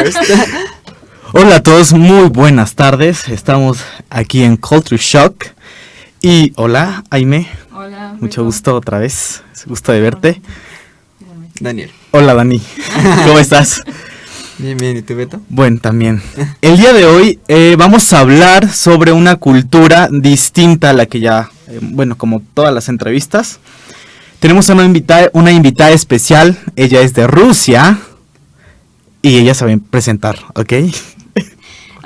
first. Hola a todos, muy buenas tardes. Estamos aquí en Culture Shock. Y hola, Aime. Hola. Mucho gusto otra vez. Es gusto de verte. Daniel. Hola, Dani. ¿Cómo estás? Bien, bien. ¿Y tú, Beto? Bueno, también. El día de hoy vamos a hablar sobre una cultura distinta a la que ya, como todas las entrevistas. Tenemos una invitada especial. Ella es de Rusia y ella sabe presentar, ¿ok?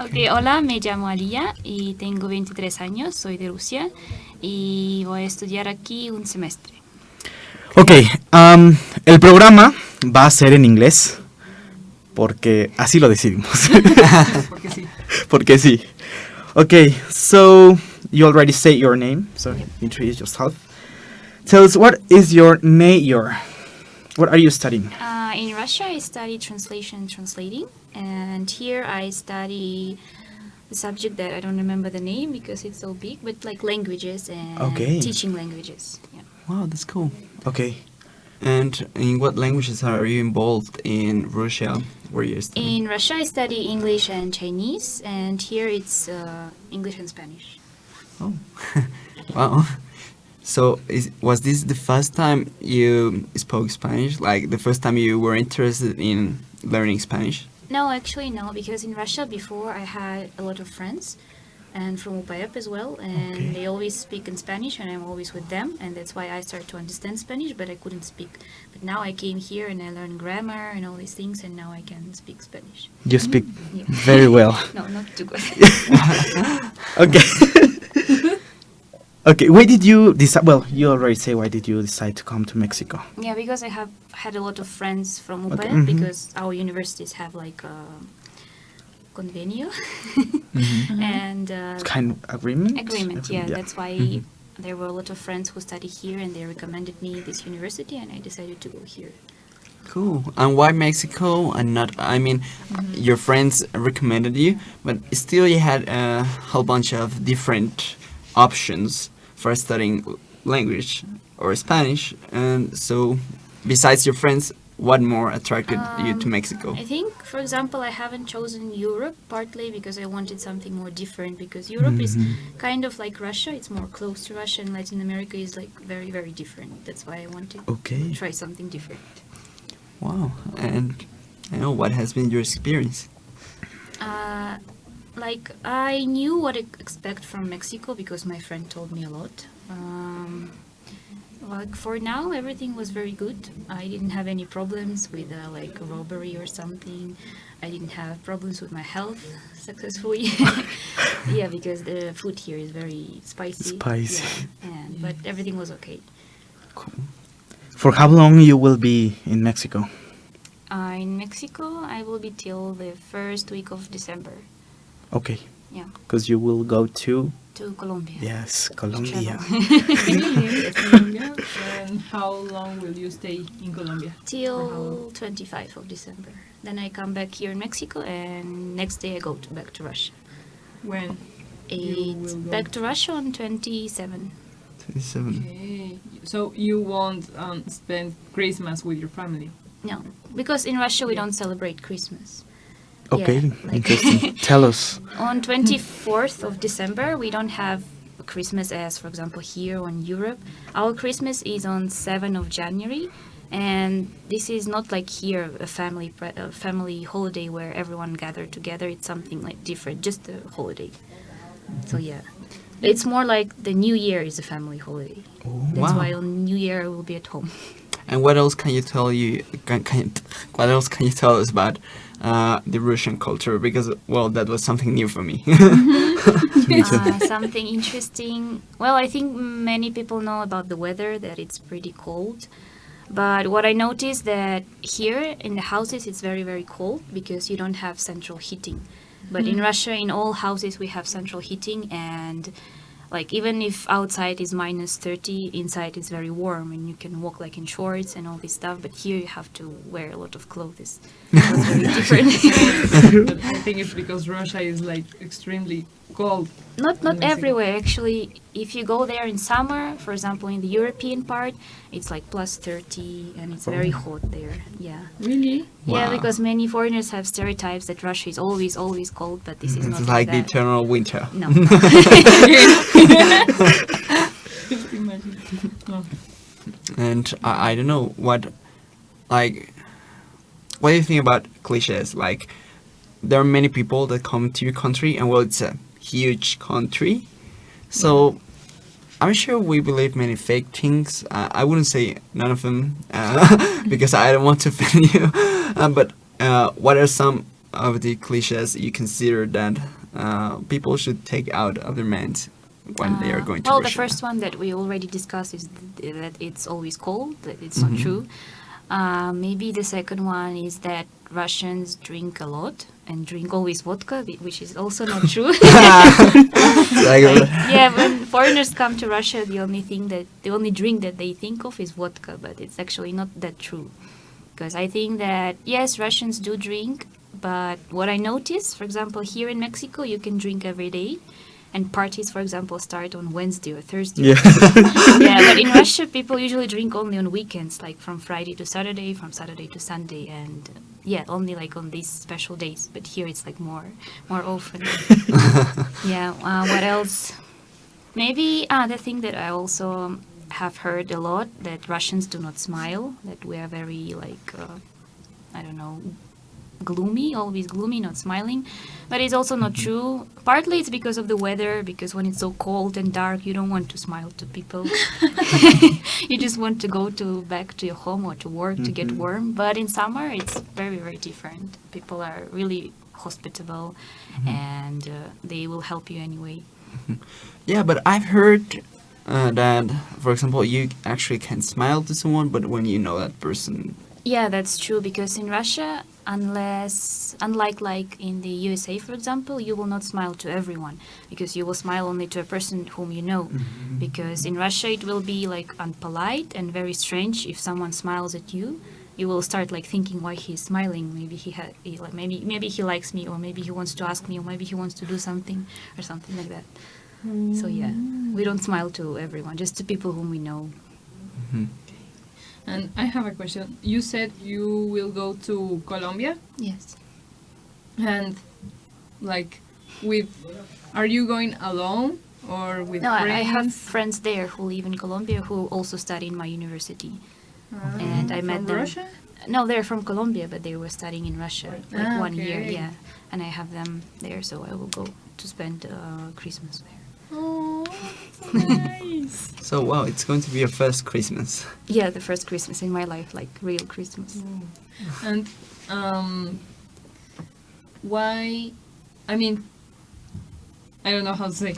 Ok, hola, me llamo Alia y tengo 23 años, soy de Rusia y voy a estudiar aquí un semestre. Ok, el programa va a ser en inglés porque así lo decidimos. Porque sí. Porque sí. Okay, so you already say your name, so introduce yourself. Tell us, what is your major? What are you studying? In Russia, I study translation and translating, and here I study the subject that I don't remember the name because it's so big, but like languages and Okay. teaching languages. Yeah. Wow, that's cool. Okay. And in what languages are you involved in Russia, where you're studying? In Russia, I study English and Chinese, and here it's English and Spanish. Oh, wow. So, was this the first time you spoke Spanish? Like the first time you were interested in learning Spanish? No, actually no, because in Russia before I had a lot of friends and from Upayap as well, and Okay. they always speak in Spanish and I'm always with them, and that's why I started to understand Spanish, but I couldn't speak. But now I came here and I learned grammar and all these things, and now I can speak Spanish. You speak Yeah. very well. No, not too good. Okay. Okay, why did you decide? Well, you already say why did you decide to come to Mexico? Yeah, because I have had a lot of friends from Okay, Upayap, mhm. because our universities have like a convenio and Kind of agreement? agreement, yeah. That's why there were a lot of friends who study here and they recommended me this university and I decided to go here. Cool. And why Mexico and not? I mean, your friends recommended you, but still you had a whole bunch of different options for studying language or Spanish. And so, besides your friends, what more attracted you to Mexico? I think, for example, I haven't chosen Europe partly because I wanted something more different, because Europe is kind of like Russia, it's more close to Russia, and Latin America is like very, very different. That's why I wanted Okay. to try something different. Wow. And I know, what has been your experience? Like, I knew what to expect from Mexico because my friend told me a lot. Like, for now, everything was very good. I didn't have any problems with like robbery or something. I didn't have problems with my health successfully. Yeah, because the food here is very spicy. Spicy. Yeah, but everything was okay. Cool. For how long you will be in Mexico? In Mexico, I will be till the first week of December. Okay, Yeah, because you will go to, to Colombia. yes, Colombia. In Colombia. And how long will you stay in Colombia? Till 25 of December. Then I come back here in Mexico, and next day I go back to Russia. When? You It's will go. back to Russia on 27. 27. Okay. So you won't spend Christmas with your family? No, because in Russia we don't celebrate Christmas. Okay, Yeah, like- interesting. Tell us. On 24th of December, we don't have Christmas as, for example, here on Europe. Our Christmas is on 7th of January, and this is not like here a family holiday where everyone gathered together. It's something like different, just a holiday. So yeah, it's more like the New Year is a family holiday. That's Wow. why on New Year I will be at home. And what else can you what else can you tell us about the Russian culture? Because, well, that was something new for me. Something interesting. Well, I think many people know about the weather, that it's pretty cold. But what I noticed that here in the houses it's very, very cold because you don't have central heating. But in Russia, in all houses we have central heating, and like even if outside is minus 30, inside is very warm and you can walk like in shorts and all this stuff. But here you have to wear a lot of clothes. It's very different. But I think it's because Russia is like extremely cold. Not Mexico. everywhere actually. If you go there in summer, for example, in the European part, it's like plus 30 and it's very hot there. Yeah. Really? Yeah, Wow. because many foreigners have stereotypes that Russia is always cold, but this is not It's like the that. eternal winter. No. Just imagine. No. And I don't know what do you think about cliches? Like, there are many people that come to your country, and well, it's a huge country, so I'm sure we believe many fake things. I wouldn't say none of them because I don't want to offend you. But what are some of the cliches you consider that people should take out of their minds when they are going to Well, Russia? the first one that we already discussed is that it's always cold, that it's not true. Maybe the second one is that Russians drink a lot and drink always vodka, which is also not true. Yeah, when foreigners come to Russia, the only drink that they think of is vodka, but it's actually not that true. Because I think that, yes, Russians do drink, but what I notice, for example, here in Mexico, you can drink every day. And parties, for example, start on Wednesday or Thursday. Yeah. Yeah, but in Russia, people usually drink only on weekends, like from Friday to Saturday, from Saturday to Sunday, and yeah, only like on these special days. But here it's like more often. Yeah. What else? Maybe the thing that I also have heard a lot, that Russians do not smile, that we are very like I don't know, gloomy, always gloomy, not smiling. But it's also not true. Partly it's because of the weather, because when it's so cold and dark, you don't want to smile to people. You just want to go back to your home or to work to get warm. But in summer, it's very different. People are really hospitable, and they will help you anyway. Yeah, but I've heard that, for example, you actually can smile to someone, but when you know that person. Yeah, that's true, because in Russia, unlike like in the USA, for example, you will not smile to everyone, because you will smile only to a person whom you know. Because in Russia, it will be like unpolite and very strange if someone smiles at you. You will start like thinking why he's smiling. Maybe maybe he likes me, or maybe he wants to ask me, or maybe he wants to do something, or something like that. So yeah, we don't smile to everyone, just to people whom we know. And I have a question. You said you will go to Colombia, Yes. and like, are you going alone or with No, friends? I have friends there who live in Colombia who also study in my university. And I met From them. Russia? No, they're from Colombia, but they were studying in Russia, like Ah, 1 year, okay. yeah. And I have them there, so I will go to spend Christmas there. Oh, so nice. So wow, it's going to be your first Christmas. Yeah, the first Christmas in my life, like real Christmas. And why? I mean, I don't know how to say.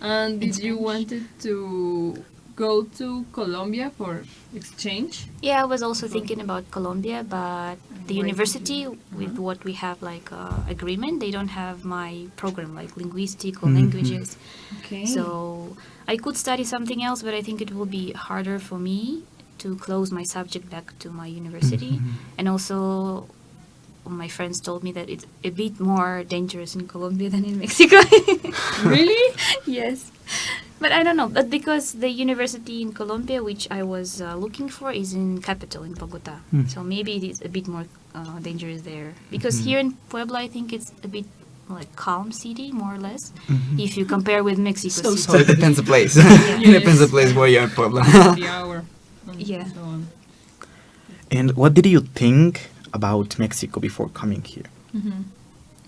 And did you Spanish? wanted to go to Colombia for exchange? Yeah, I was also thinking about Colombia, but the university, with what we have like agreement, they don't have my program, like linguistic or languages. Okay. So I could study something else, but I think it will be harder for me to close my subject back to my university. And also, my friends told me that it's a bit more dangerous in Colombia than in Mexico. Really? Yes. But I don't know. But because the university in Colombia, which I was looking for, is in capital, in Bogota. So maybe it is a bit more dangerous there. Because here in Puebla, I think it's a bit like calm city, more or less, if you compare with Mexico So City. it depends the place. It depends the place where you're in Puebla. The hour. And Yeah. So on. And what did you think about Mexico before coming here?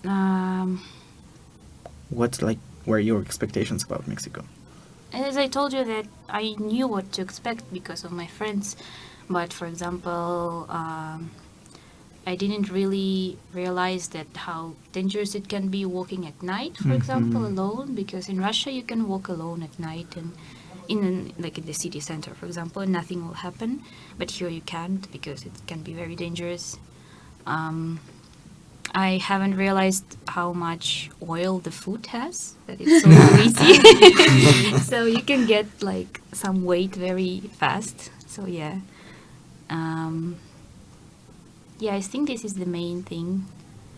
Um, What were your expectations about Mexico? As I told you, that I knew what to expect because of my friends, but for example, I didn't really realize that how dangerous it can be walking at night, for example, alone. Because in Russia you can walk alone at night, and in the city center, for example, and nothing will happen. But here you can't, because it can be very dangerous. I haven't realized how much oil the food has, that it's so greasy. So you can get like some weight very fast. So yeah. Yeah, I think this is the main thing.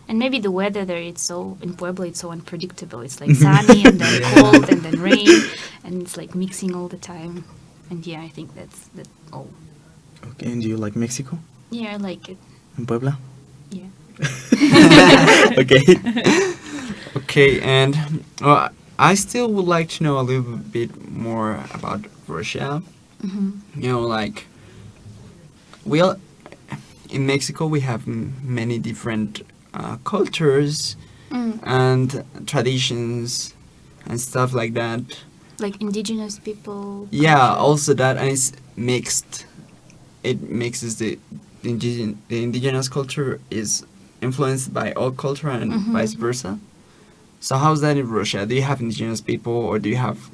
And maybe the weather there, it's so, in Puebla, it's so unpredictable. It's like sunny and then cold and then rain, and it's like mixing all the time. And yeah, I think that's all. Okay, and do you like Mexico? Yeah, I like it. In Puebla? Yeah. Okay. Okay, and I still would like to know a little bit more about Russia. You know, like in Mexico we have many different cultures and traditions and stuff like that. Like indigenous people. Yeah, culture. also that, and it's mixed. It mixes the indigenous culture is influenced by old culture and vice versa. So how's that in Russia? Do you have indigenous people, or do you have,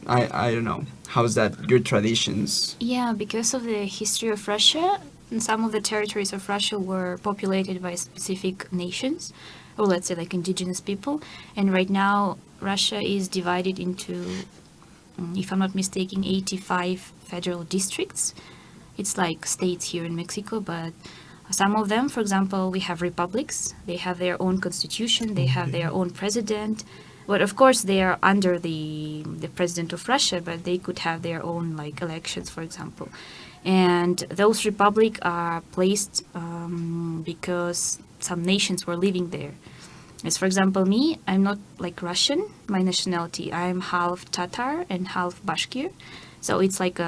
I don't know, how's that, your traditions? Yeah, because of the history of Russia, and some of the territories of Russia were populated by specific nations, or let's say like indigenous people. And right now, Russia is divided into, if I'm not mistaken, 85 federal districts. It's like states here in Mexico, but some of them, for example, we have republics. They have their own constitution. They have their own president. But of course, they are under the president of Russia, but they could have their own like elections, for example. And those republics are placed because some nations were living there. As for example, me, I'm not like Russian. My nationality, I'm half Tatar and half Bashkir. So it's like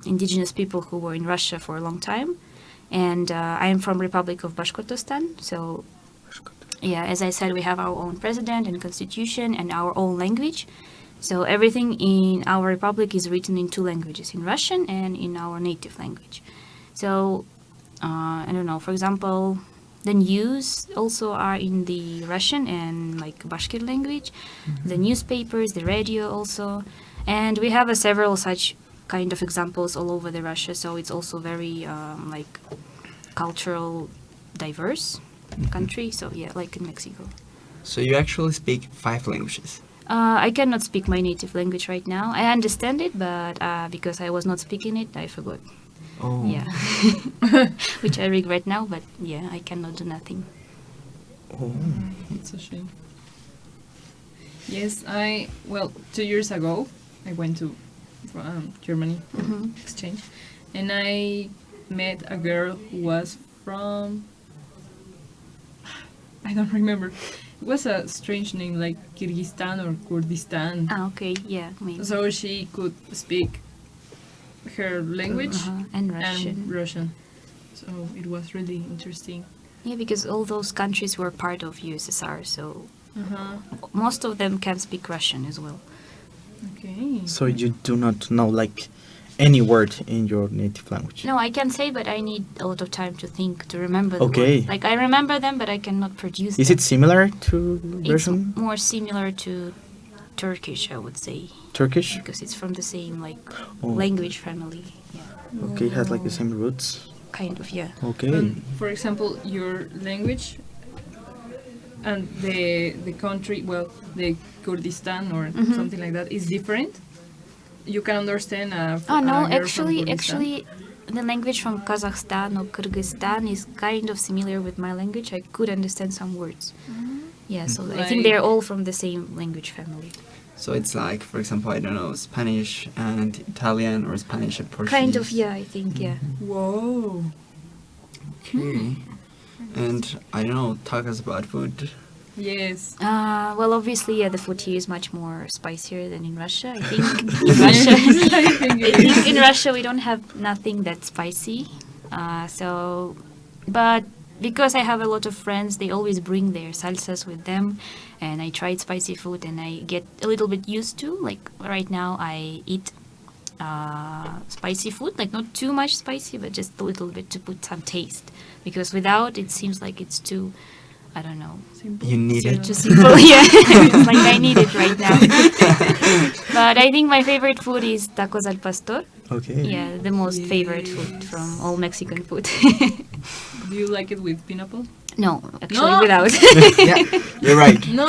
indigenous people who were in Russia for a long time. And I am from Republic of Bashkortostan. So yeah, as I said, we have our own president and constitution and our own language. So everything in our republic is written in two languages, in Russian and in our native language. So I don't know, for example, the news also are in the Russian and like Bashkir language, the newspapers, the radio also. And we have several such kind of examples all over the Russia. So it's also very like cultural diverse country. So yeah, like in Mexico. So you actually speak 5 languages. I cannot speak my native language right now. I understand it, but because I was not speaking it, I forgot. Oh. Yeah. Which I regret now, but yeah, I cannot do nothing. Oh. It's a shame. Yes, 2 years ago, I went to Germany exchange, and I met a girl who was from, I don't remember. It was a strange name like Kyrgyzstan or Kurdistan. Ah, okay, yeah, maybe. So she could speak her language And and Russian. Russian. So it was really interesting. Yeah, because all those countries were part of USSR, so most of them can speak Russian as well. Okay. So you do not know like any word in your native language? No, I can say, but I need a lot of time to think, to remember the Okay. word. Like, I remember them, but I cannot produce Is them. it similar to It's Russian? more similar to Turkish, I would say, Turkish? because it's from the same, like, Oh. language family. Yeah, Okay, it has like the same roots. kind of, yeah. Okay. For example, your language and the country, well, the Kurdistan or something like that, is different. You can understand. Oh, no, girl from Kurdistan? actually, the language from Kazakhstan or Kyrgyzstan is kind of similar with my language. I could understand some words. Yeah, so I think they're all from the same language family. So it's like, for example, I don't know, Spanish and Italian, or Spanish and Portuguese. Kind of, yeah, I think, yeah. Whoa. Okay. And I don't know, talk us about food. Yes. Well, obviously, yeah, the food here is much more spicier than in Russia. I think in Russia, I think in Russia we don't have nothing that's spicy. But because I have a lot of friends, they always bring their salsas with them, and I tried spicy food, and I get a little bit used to. Like right now, I eat spicy food, like not too much spicy, but just a little bit to put some taste. Because without, it seems like it's too, I don't know. You need it. Too simple, yeah. It's like I need it right now. But I think my favorite food is tacos al pastor. Okay. Yeah, the most favorite food from all Mexican food. Do you like it with pineapple? No, actually No. without. Yeah, you're right. No.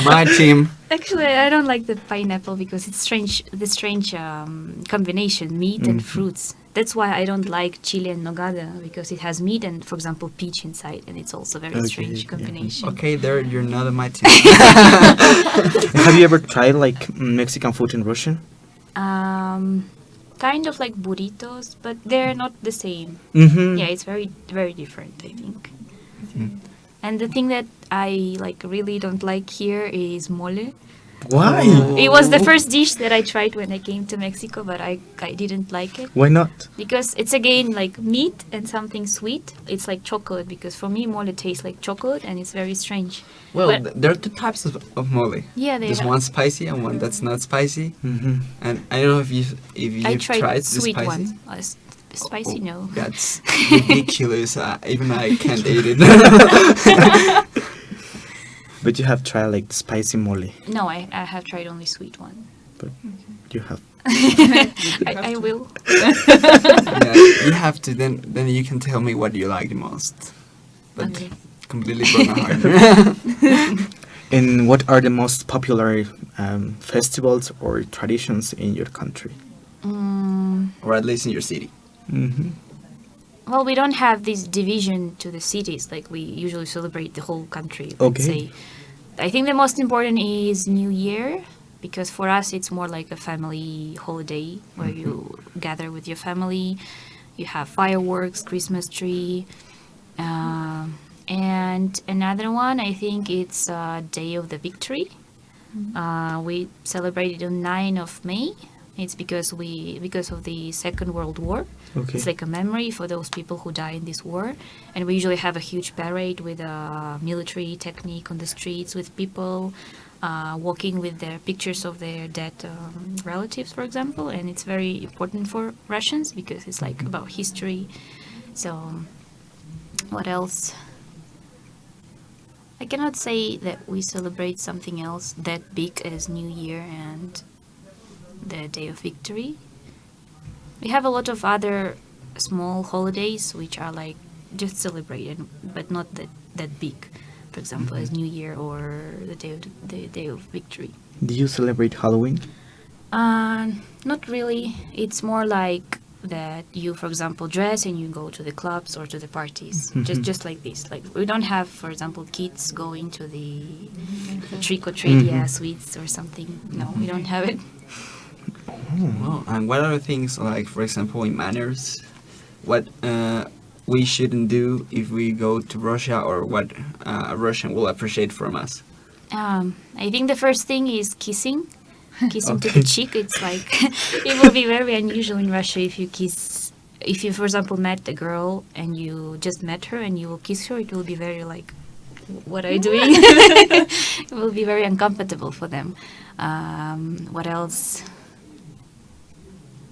My team Actually, I don't like the pineapple because it's strange. The strange combination, meat and fruits. That's why I don't like chile and nogada because it has meat and, for example, peach inside, and it's also very Okay, strange yeah. combination. Okay, there you're not on my team. Have you ever tried like Mexican food in Russian? Kind of like burritos, but they're not the same. Mm-hmm. Yeah, it's very very different, I think. And the thing that I like really don't like here is mole. Why? It was the first dish that I tried when I came to Mexico, but I didn't like it Why not? because it's again like meat and something sweet. It's like chocolate because for me mole tastes like chocolate and it's very strange. Well, But- there are two types of mole. Yeah, they There's have. one spicy and one that's not spicy. Mm-hmm. And I don't know if I you've tried tried the sweet spicy. one. Spicy, no. That's ridiculous. Even I can't eat it. But you have tried like the spicy mole. No, I have tried only sweet one. But you have. I will. Yeah, you have to. Then you can tell me what you like the most. But Okay. completely broke my heart. And what are the most popular festivals or traditions in your country? Or at least in your city. Mm-hmm. Well, we don't have this division to the cities like we usually celebrate the whole country. Let's Okay. say. I think the most important is New Year because for us it's more like a family holiday where you gather with your family, you have fireworks, Christmas tree, and another one I think it's Day of the Victory. We celebrate it on 9 of May. It's because of the Second World War. Okay. It's like a memory for those people who died in this war. And we usually have a huge parade with a military technique on the streets with people walking with their pictures of their dead relatives, for example. And it's very important for Russians because it's like about history. So, what else? I cannot say that we celebrate something else that big as New Year and the Day of Victory. We have a lot of other small holidays which are like just celebrated, but not that big. For example, as New Year or the Day of Victory. Do you celebrate Halloween? Not really. It's more like that you, for example, dress and you go to the clubs or to the parties. Just like this. Like we don't have, for example, kids going to the trick or treat, sweets or something. No, we don't have it. Well, and what are things like, for example, in manners? What we shouldn't do if we go to Russia, or what a Russian will appreciate from us? I think the first thing is kissing. Kissing to Okay. the cheek. It's like it will be very unusual in Russia if you kiss. If you, for example, met a girl and you just met her and you will kiss her, it will be very like, what are you doing? It will be very uncomfortable for them. What else?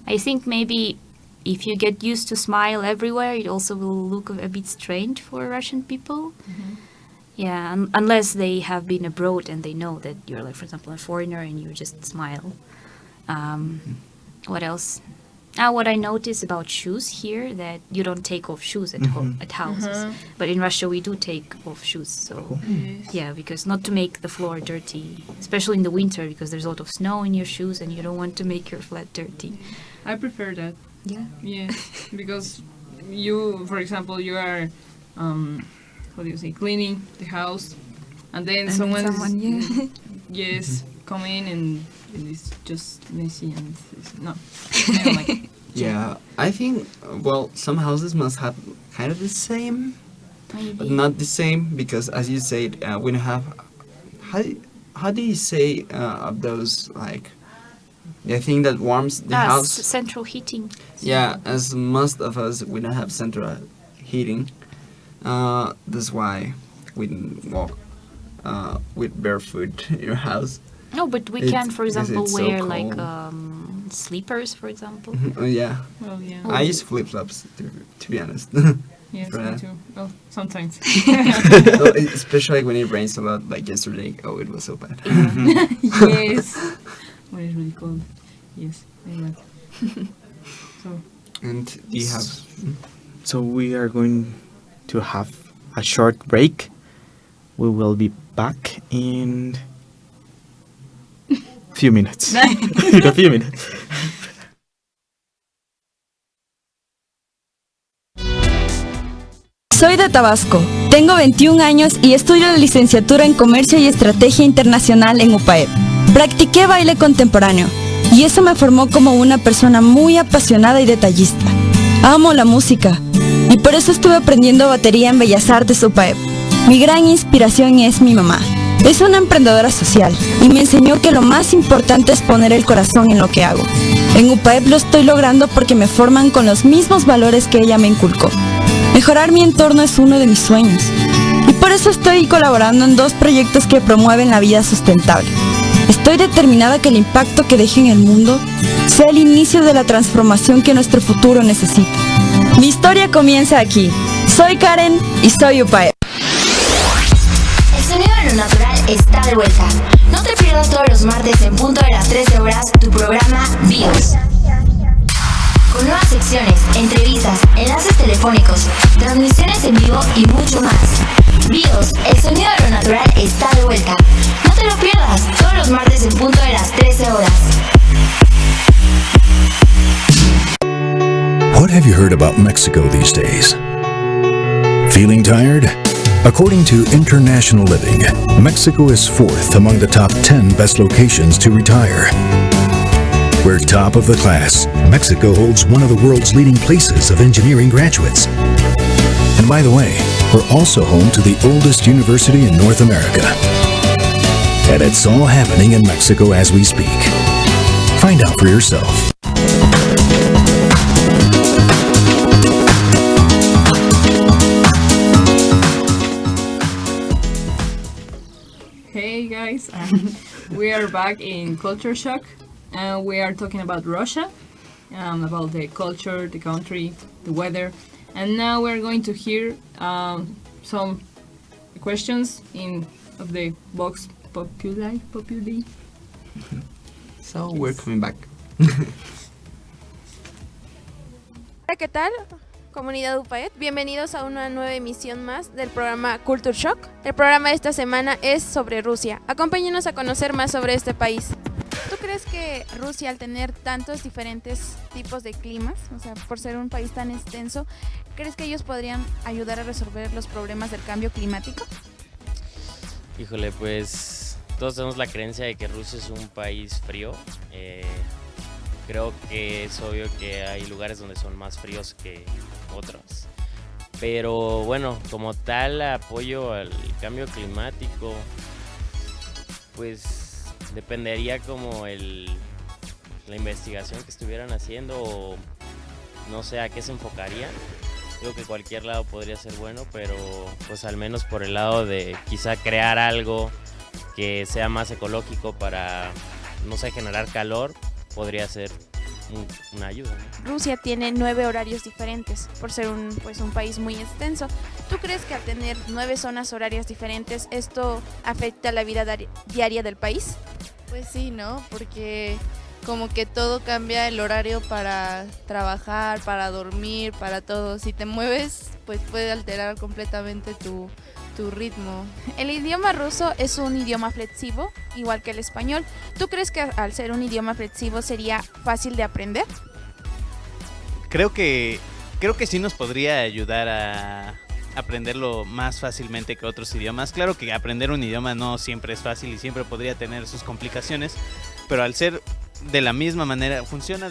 I think maybe if you get used to smile everywhere, it also will look a bit strange for Russian people. Yeah, unless they have been abroad and they know that you're like, for example, a foreigner and you just smile. What else? What I notice about shoes here that you don't take off shoes at home at houses, but in Russia we do take off shoes. So yeah, because not to make the floor dirty, especially in the winter because there's a lot of snow in your shoes and you don't want to make your flat dirty. I prefer that. Yeah. Yes, because you, for example, you are, how do you say, cleaning the house, and then someone, yes, come in and it's just messy and no, I don't like it. Yeah, I think, well, some houses must have kind of the same, Maybe. but not the same, because as you said, we don't have, how do you say of those, like, the thing that warms the house? Central heating. Yeah, as most of us, we don't have central heating. That's why we didn't walk with barefoot in your house. No, but we It- can, for because example, it's so wear like cold. sleepers, for example. Yeah, Well, yeah. I use flip flops to be honest. Yes, for me that. too. Well, sometimes. So, especially when it rains a lot, like yesterday. Oh, it was so bad. Yes. When it's really cold. Yes, I know. So, And do you have? So we are going to have a short break. We will be back in few minutes. In a few minutes. Soy de Tabasco, tengo 21 años y estudio la licenciatura en Comercio y Estrategia Internacional en UPAEP. Practiqué baile contemporáneo y eso me formó como una persona muy apasionada y detallista. Amo la música y por eso estuve aprendiendo batería en Bellas Artes UPAEP. Mi gran inspiración es mi mamá. Es una emprendedora social y me enseñó que lo más importante es poner el corazón en lo que hago. En UPAEP lo estoy logrando porque me forman con los mismos valores que ella me inculcó. Mejorar mi entorno es uno de mis sueños y por eso estoy colaborando en 2 proyectos que promueven la vida sustentable. Estoy determinada que el impacto que deje en el mundo sea el inicio de la transformación que nuestro futuro necesita. Mi historia comienza aquí. Soy Karen y soy UPAEP. El sonido de lo natural está de vuelta. No te pierdas todos los martes en punto de las 13 horas tu programa BIOS. Con nuevas secciones, entrevistas, enlaces telefónicos, transmisiones en vivo y mucho más. BIOS, el sonido de lo natural está de vuelta. No te lo pierdas, todos los martes en punto de las 13 horas. What have you heard about Mexico these days? Feeling tired? According to International Living, Mexico is 4th among the top 10 best locations to retire. We're top of the class. Mexico holds one of the world's leading places of engineering graduates. And by the way, we're also home to the oldest university in North America. And it's all happening in Mexico as we speak. Find out for yourself. Hey guys, we are back in Culture Shock. We are talking about Russia, about the culture, the country, the weather, and now we're going to hear some questions of the Vox Populi. So we're coming back. Hola, ¿qué tal? Comunidad UPAET, bienvenidos a una nueva emisión más del programa Culture Shock. El programa de esta semana es sobre Rusia. Acompáñenos a conocer más sobre este país. ¿Tú crees que Rusia, al tener tantos diferentes tipos de climas, o sea, por ser un país tan extenso, crees que ellos podrían ayudar a resolver los problemas del cambio climático? Híjole, pues todos tenemos la creencia de que Rusia es un país frío. Creo que es obvio que hay lugares donde son más fríos que otros. Pero bueno, como tal apoyo al cambio climático, pues dependería como la investigación que estuvieran haciendo o no sé a qué se enfocarían. Digo que cualquier lado podría ser bueno, pero pues al menos por el lado de quizá crear algo que sea más ecológico para, no sé, generar calor, podría ser una ayuda, ¿no? Rusia tiene 9 horarios diferentes, por ser un país muy extenso. ¿Tú crees que al tener 9 zonas horarias diferentes, esto afecta la vida diaria del país? Pues sí, ¿no? Porque como que todo cambia el horario para trabajar, para dormir, para todo. Si te mueves, pues puede alterar completamente tu ritmo. El idioma ruso es un idioma flexivo, igual que el español. ¿Tú crees que al ser un idioma flexivo sería fácil de aprender? Creo que sí nos podría ayudar a aprenderlo más fácilmente que otros idiomas. Claro que aprender un idioma no siempre es fácil y siempre podría tener sus complicaciones, pero al ser de la misma manera, funciona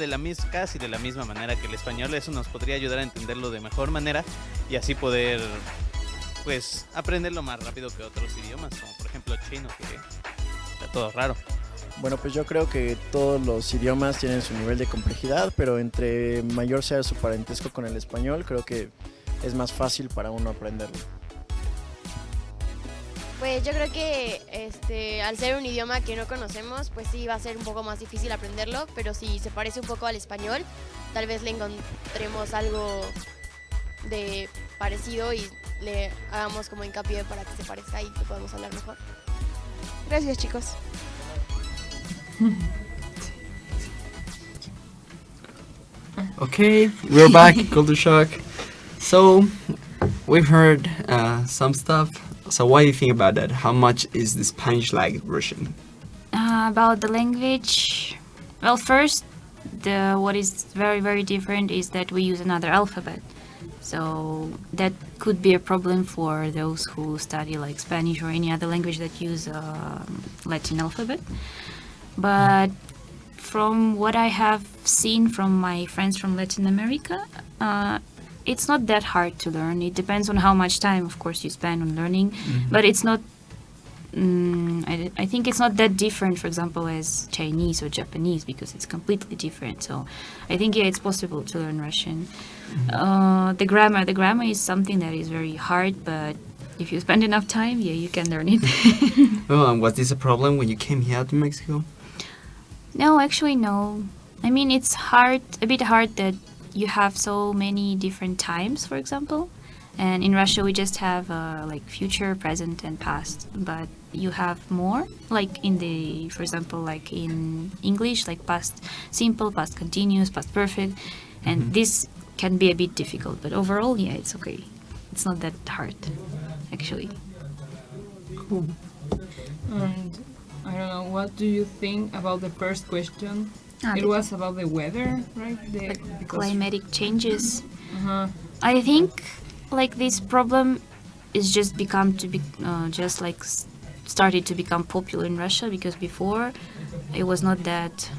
casi de la misma manera que el español, eso nos podría ayudar a entenderlo de mejor manera y así poder pues aprenderlo más rápido que otros idiomas, como por ejemplo chino, que está todo raro. Bueno, pues yo creo que todos los idiomas tienen su nivel de complejidad, pero entre mayor sea su parentesco con el español, creo que es más fácil para uno aprenderlo. Pues yo creo que al ser un idioma que no conocemos, pues sí va a ser un poco más difícil aprenderlo, pero si se parece un poco al español, tal vez le encontremos algo de parecido y le hagamos como hincapié para que se parezca y que podamos hablar mejor. Gracias, chicos. Okay, we're back, Culture Shock. So, we've heard some stuff. So, what do you think about that? How much is the Spanish like Russian? About the language, well, first, what is very, very different is that we use another alphabet. So that could be a problem for those who study like Spanish or any other language that use Latin alphabet. But from what I have seen from my friends from Latin America, it's not that hard to learn. It depends on how much time, of course, you spend on learning. But it's not, I think it's not that different, for example, as Chinese or Japanese, because it's completely different. So I think, yeah, it's possible to learn Russian. The grammar is something that is very hard, but if you spend enough time, yeah, you can learn it. Oh, and was this a problem when you came here to Mexico? No, actually, no. I mean, it's a bit hard that you have so many different times, for example. And in Russia, we just have like future, present, and past. But you have more, like for example, like in English, like past simple, past continuous, past perfect. And this can be a bit difficult. But overall, yeah, it's okay. It's not that hard, actually. Cool. And I don't know, what do you think about the first question? It the- was about the weather, right? Climatic changes. Uh-huh. I think like this problem is just started to become popular in Russia, because before it was not that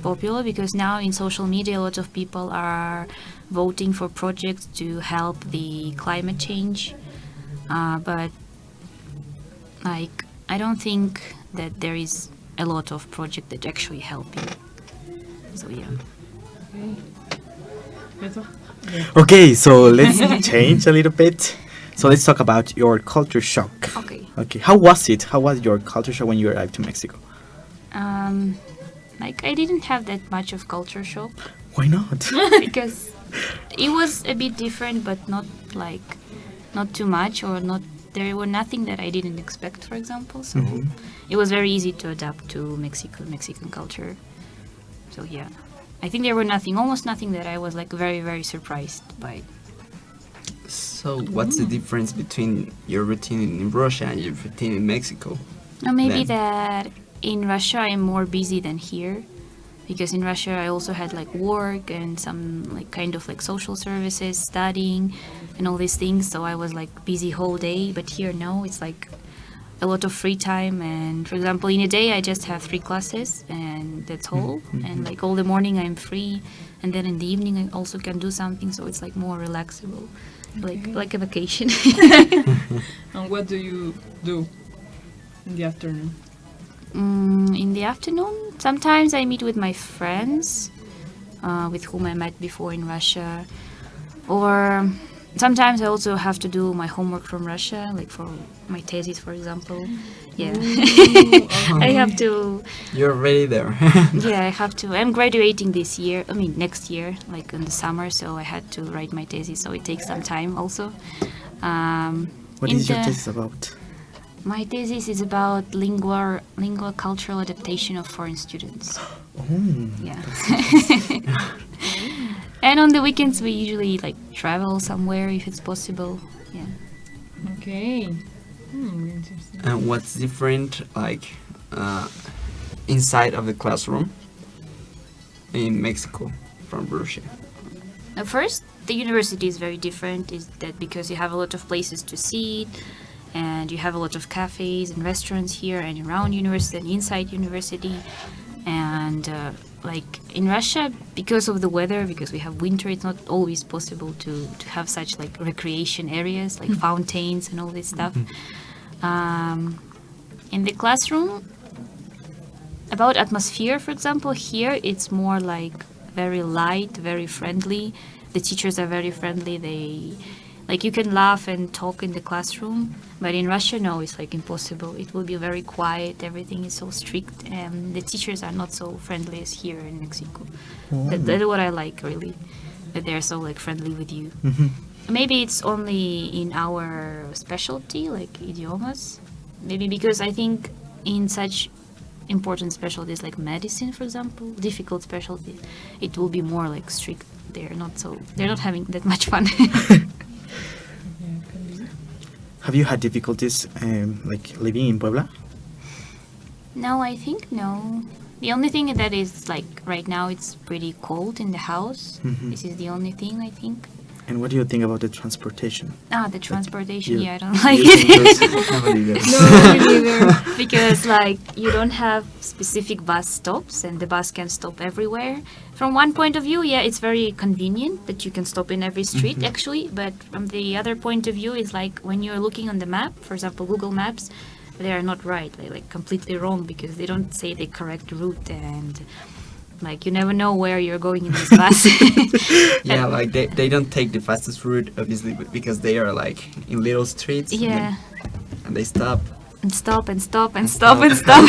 popular, because now in social media a lot of people are voting for projects to help the climate change, but like I don't think that there is a lot of projects that actually help you. So yeah. Okay, so let's change a little bit. So let's talk about your culture shock. Okay. How was it? How was your culture shock when you arrived to Mexico? Like I didn't have that much of culture shock. Why not? Because it was a bit different, but not too much, or not. There were nothing that I didn't expect, for example. So it was very easy to adapt to Mexican culture. So yeah, I think there were almost nothing that I was like very, very surprised by. So what's the difference between your routine in Russia and your routine in Mexico? Or maybe that in Russia I'm more busy than here, because in Russia I also had like work and some like kind of like social services, studying and all these things, so I was like busy whole day. But here no, it's like a lot of free time, and for example in a day I just have 3 classes and that's all, and like all the morning I'm free, and then in the evening I also can do something, so it's like more relaxable, like a vacation. And what do you do in the afternoon? In the afternoon, sometimes I meet with my friends with whom I met before in Russia, or sometimes I also have to do my homework from Russia, like for my thesis, for example. Yeah, I have to. You're already there. Yeah, I have to. I'm graduating next year, like in the summer, so I had to write my thesis, so it takes some time also. What is your thesis about? My thesis is about lingual cultural adaptation of foreign students. Yeah. And on the weekends we usually like travel somewhere if it's possible. Yeah. Okay. Interesting. And what's different, like, inside of the classroom in Mexico from Russia? First, the university is very different. Is that because you have a lot of places to sit, and you have a lot of cafes and restaurants here and around university and inside university. And like in Russia, because of the weather, because we have winter, it's not always possible to have such like recreation areas like fountains and all this stuff. In the classroom, about atmosphere, for example, here it's more like very light, very friendly. The teachers are very friendly. Like you can laugh and talk in the classroom, but in Russia, no, it's like impossible. It will be very quiet. Everything is so strict, and the teachers are not so friendly as here in Mexico. That's what I like, really, that they're so like friendly with you. Maybe it's only in our specialty, like idiomas. Maybe because I think in such important specialties like medicine, for example, difficult specialties, it will be more like strict. They're not having that much fun. Have you had difficulties like living in Puebla? No, I think no. The only thing that is like right now it's pretty cold in the house. Mhm. This is the only thing I think. And what do you think about the transportation? The transportation, you- yeah, I don't like you think it. those- nobody does. No, me neither. Because like you don't have specific bus stops and the bus can stop everywhere. From one point of view, yeah, it's very convenient that you can stop in every street Mhm. actually. But from the other point of view, is like when you're looking on the map, for example, Google Maps, they are not right. They're like completely wrong because they don't say the correct route and like you never know where you're going in this bus. Yeah, like they don't take the fastest route, obviously, because they are like in little streets. Yeah. And they stop. And stop and stop and stop and stop.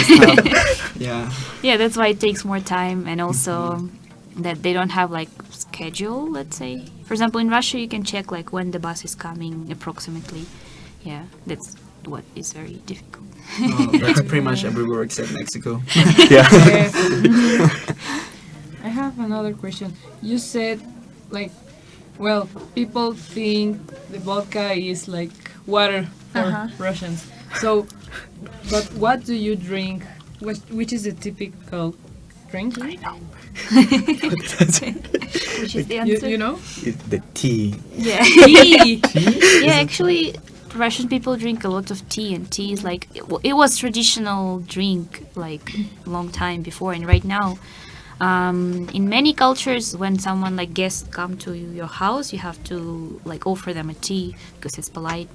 Yeah. Yeah, that's why it takes more time, and also that they don't have like schedule. Let's say, for example, in Russia, you can check like when the bus is coming approximately. Yeah, that's what is very difficult. Oh, that's pretty much everywhere except Mexico. Yes. I have another question. You said, like, well, people think the vodka is like water for Russians. So, but what do you drink? Which is the typical drink? I know. Which is the answer? You know? The tea. Yeah. Tea. Yeah, actually, Russian people drink a lot of tea, and tea is like it was traditional drink like long time before, and right now, in many cultures, when someone like guests come to your house, you have to like offer them a tea because it's polite.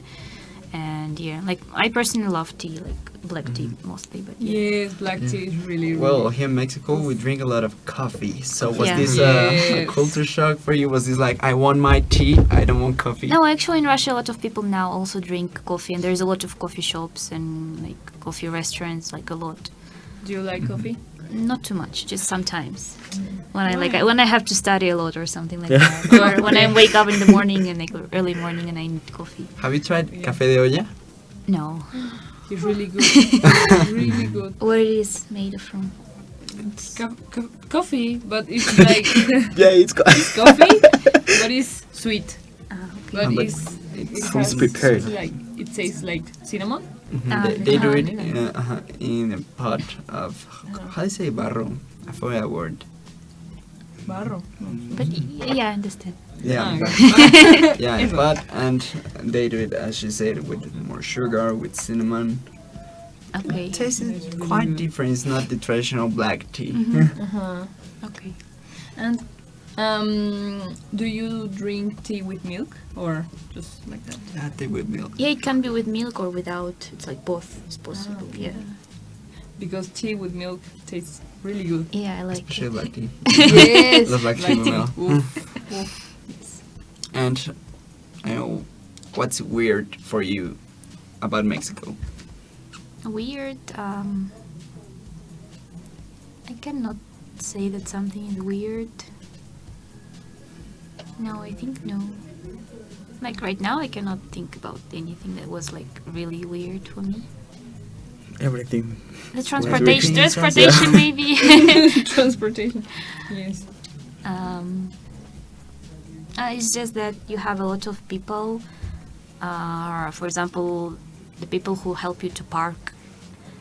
And yeah, like I personally love tea, like black tea mostly, but yeah. Yes, black tea is really, really. Well, here in Mexico, we drink a lot of coffee. So was Yeah. this a culture shock for you? Was this like, I want my tea, I don't want coffee? No, actually, in Russia, a lot of people now also drink coffee, and there's a lot of coffee shops and like coffee restaurants, like a lot. Do you like coffee? Not too much, just sometimes. When I have to study a lot or something like Yeah. that, or when I wake up in the morning and like early morning and I need coffee. Have you tried café de olla? No. It's really good. It's really good. What it is made from? Coffee, but it's like Yeah, it's it's coffee, but it's sweet. But but it's it's prepared. like it tastes like cinnamon. They do it in a pot of, how do you say barro? I forgot a word. Barro. But yeah, I understand. Yeah, yeah, in a pot, and they do it, as you said, with more sugar, with cinnamon. Okay. It tastes quite different. It's not the traditional black tea. Okay. And do you drink tea with milk or just like that? Yeah, tea with milk. Yeah, it can be with milk or without. It's like both is possible. Okay. Yeah. Because tea with milk tastes really good. Yeah, I like Especially it. black tea. Yes, Love black tea with milk. Oof, oof. And I know, what's weird for you about Mexico? Weird. I cannot say that something is weird. No, I think no. Like right now, I cannot think about anything that was like really weird for me. Everything. The transportation, Everything is transportation maybe. Transportation. Yes. It's just that you have a lot of people. For example, the people who help you to park,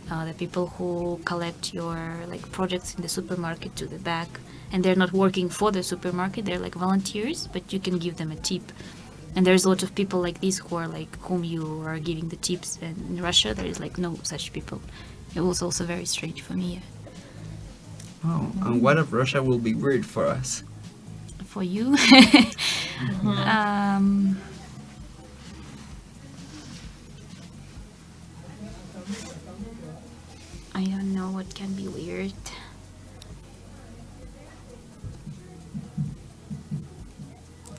the people who collect your like projects in the supermarket to the back, and they're not working for the supermarket. They're like volunteers, but you can give them a tip. And there's a lot of people like this who are like whom you are giving the tips. And in Russia, there is like no such people. It was also very strange for me. Oh, and what if Russia will be weird for us? For you, I don't know what can be weird.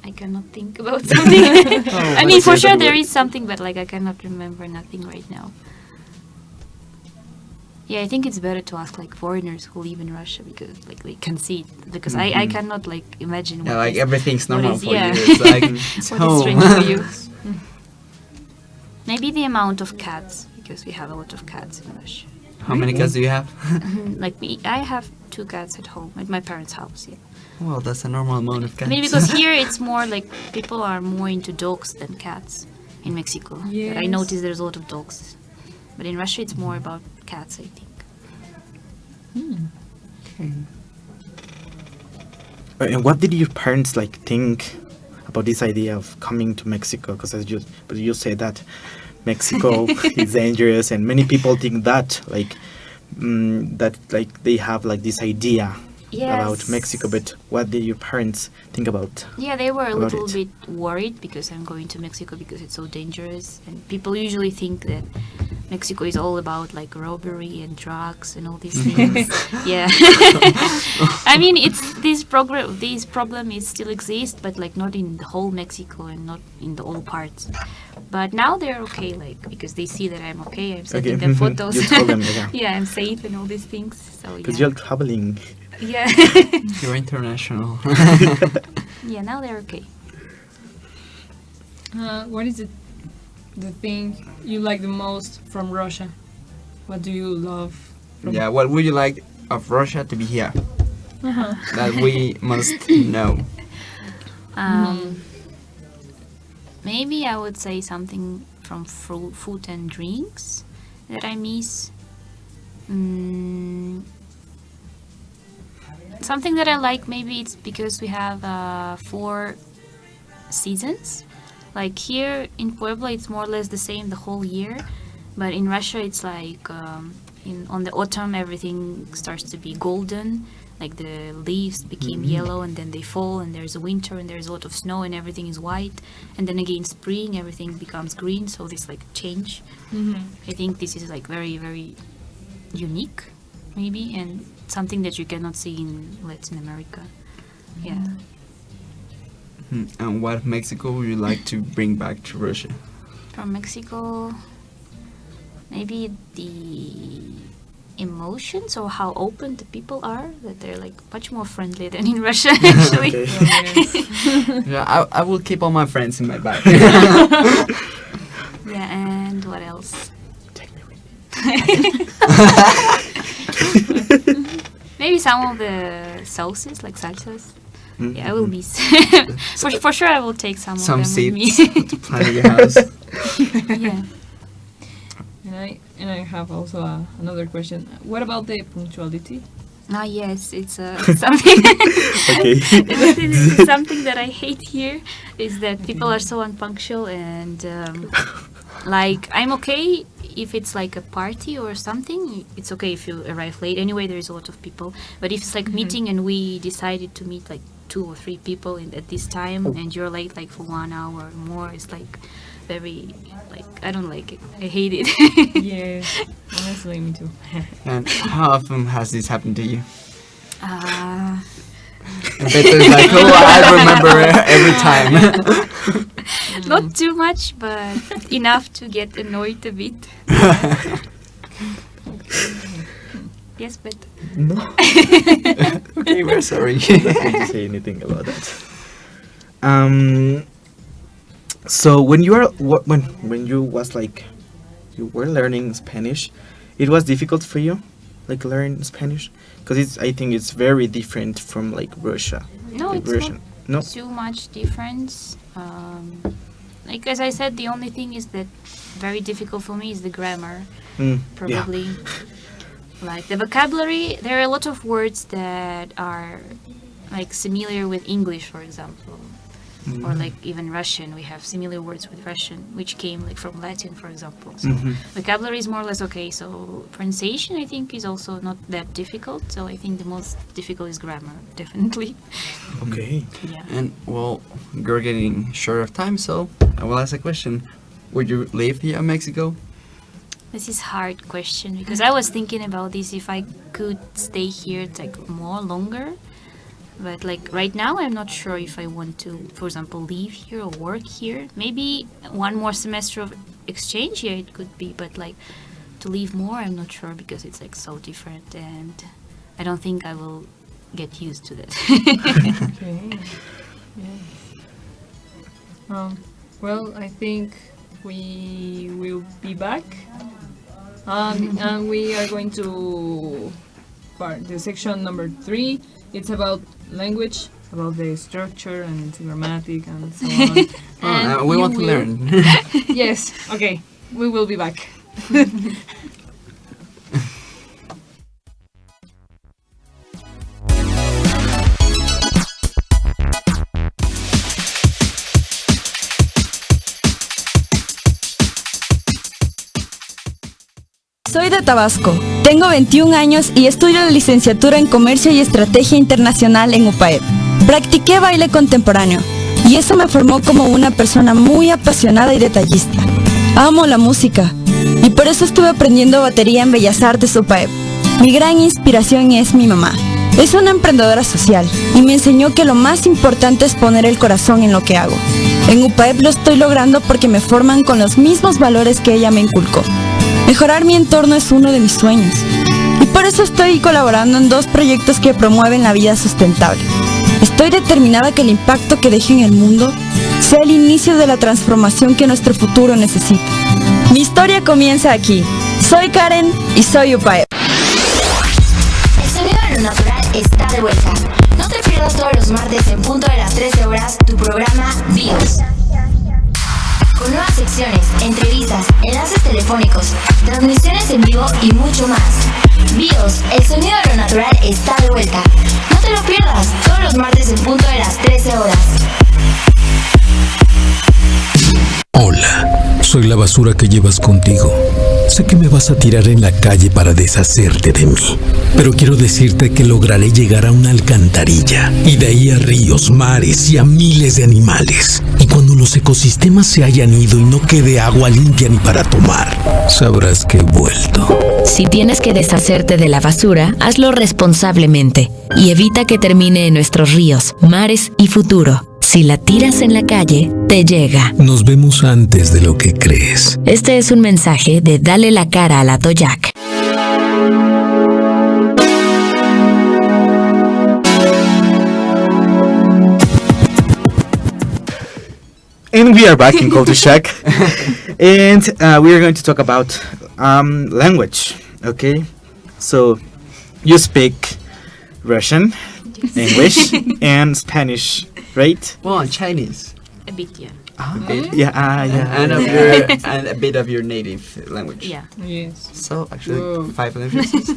I cannot think about something. I mean, for sure there is something, but like I cannot remember nothing right now. Yeah, I think it's better to ask like foreigners who live in Russia because like they can see it. Because I cannot like imagine. Yeah, what like is- everything's what normal is- for yeah. you. It's like it's What is home. strange for you? Maybe the amount of cats, because we have a lot of cats in Russia. How many cats do you have? Like me, I have 2 cats at home at my parents' house. Yeah. Well, that's a normal amount of cats. Maybe because here it's more like people are more into dogs than cats in Mexico. I Yes. noticed there's a lot of dogs, but in Russia it's more about cats, I think. Okay. And what did your parents like think about this idea of coming to Mexico? Because but you say that Mexico is dangerous, and many people think that they have like this idea about Mexico. But what did your parents think about? Yeah, they were a about little it? bit worried because I'm going to Mexico because it's so dangerous, and people usually think that Mexico is all about like robbery and drugs and all these things. Yeah, I mean this problem is still exists, but like not in the whole Mexico and not in the all parts. But now they're okay, like because they see that I'm okay. I'm sending them photos. You told them, yeah. Yeah, I'm safe and all these things. So Because yeah. you're traveling. Yeah. You're international. Yeah, now they're okay. What is the thing you like the most from Russia? What do you love? Yeah, what would you like of Russia to be here? Uh-huh. That we must know. Maybe I would say something from food and drinks that I miss. Something that I like, maybe it's because we have 4 seasons. Like here in Puebla, it's more or less the same the whole year. But in Russia, it's like on the autumn, everything starts to be golden. Like the leaves became yellow and then they fall, and there's a winter and there's a lot of snow and everything is white. And then again, spring, everything becomes green. So this like change. I think this is like very, very unique, maybe, and something that you cannot see in Latin America. Yeah. And what Mexico would you like to bring back to Russia? From Mexico, maybe the emotions or how open the people are, that they're like much more friendly than in Russia actually. Yeah, I will keep all my friends in my bag. Yeah, and what else? Maybe some of the sauces, like salsas. Yeah, I will miss. For sure, I will take some of them with me. To plant in your house. Yeah. And I have also another question. What about the punctuality? Yes, it's something. It's something that I hate here is that people are so unpunctual, and like I'm okay if it's like a party or something. It's okay if you arrive late. Anyway, there is a lot of people. But if it's like meeting and we decided to meet like 2 or 3 people at this time, and you're late like for 1 hour or more, it's like very like I don't like it. I hate it. Yes, honestly, me too. And how often has this happened to you? And Beto is like, oh, I remember every time. Not too much, but enough to get annoyed a bit. Yes, but No. Okay, we're sorry. I don't want to say anything about that. So when you are when you was like you were learning Spanish, it was difficult for you, like learn Spanish, because I think it's very different from like Russia. No, like it's Russian. not No. too much difference. Like as I said, the only thing is that very difficult for me is the grammar. Probably. Yeah. Like the vocabulary, there are a lot of words that are like similar with English, for example, or like even Russian. We have similar words with Russian, which came like from Latin, for example. So vocabulary is more or less okay. So pronunciation, I think, is also not that difficult. So I think the most difficult is grammar, definitely. Okay. Yeah. And well, you're getting short of time, so I will ask a question. Would you live here in Mexico? This is hard question because I was thinking about this if I could stay here like more longer, but like right now I'm not sure if I want to, for example, live here or work here. Maybe 1 more semester of exchange, yeah, it could be, but like to live more, I'm not sure because it's like so different, and I don't think I will get used to that. Okay. Yeah. Well, I think we will be back. And we are going to the section number 3. It's about language, about the structure and grammatic and so on. We want to learn. Yes, okay. We will be back. Soy de Tabasco, tengo 21 años y estudio la licenciatura en Comercio y Estrategia Internacional en UPAEP. Practiqué baile contemporáneo y eso me formó como una persona muy apasionada y detallista. Amo la música y por eso estuve aprendiendo batería en Bellas Artes UPAEP. Mi gran inspiración es mi mamá. Es una emprendedora social y me enseñó que lo más importante es poner el corazón en lo que hago. En UPAEP lo estoy logrando porque me forman con los mismos valores que ella me inculcó. Mejorar mi entorno es uno de mis sueños y por eso estoy colaborando en 2 proyectos que promueven la vida sustentable. Estoy determinada que el impacto que deje en el mundo sea el inicio de la transformación que nuestro futuro necesita. Mi historia comienza aquí. Soy Karen y soy UPAEP. El sonido de lo natural está de vuelta. No te pierdas todos los martes en punto de las 13 horas tu programa BIOS. Con nuevas secciones, entrevistas, enlaces telefónicos, transmisiones en vivo y mucho más. BIOS, el sonido de lo natural está de vuelta. No te lo pierdas todos los martes en punto de las 13 horas. Hola, soy la basura que llevas contigo. Sé que me vas a tirar en la calle para deshacerte de mí, pero quiero decirte que lograré llegar a una alcantarilla y de ahí a ríos, mares y a miles de animales. Y cuando los ecosistemas se hayan ido y no quede agua limpia ni para tomar, sabrás que he vuelto. Si tienes que deshacerte de la basura, hazlo responsablemente y evita que termine en nuestros ríos, mares y futuro. Si la tiras en la calle, te llega. Nos vemos antes de lo que crees. Este es un mensaje de Dale la cara a la Toyac. And we are back in Culture Shack. And we are going to talk about language. Okay? So, you speak Russian, English, and Spanish, right? Well, Chinese. A bit, yeah. A bit. Yeah, yeah. And a bit of your native language. Yeah. Yes. So actually, Whoa. 5 languages.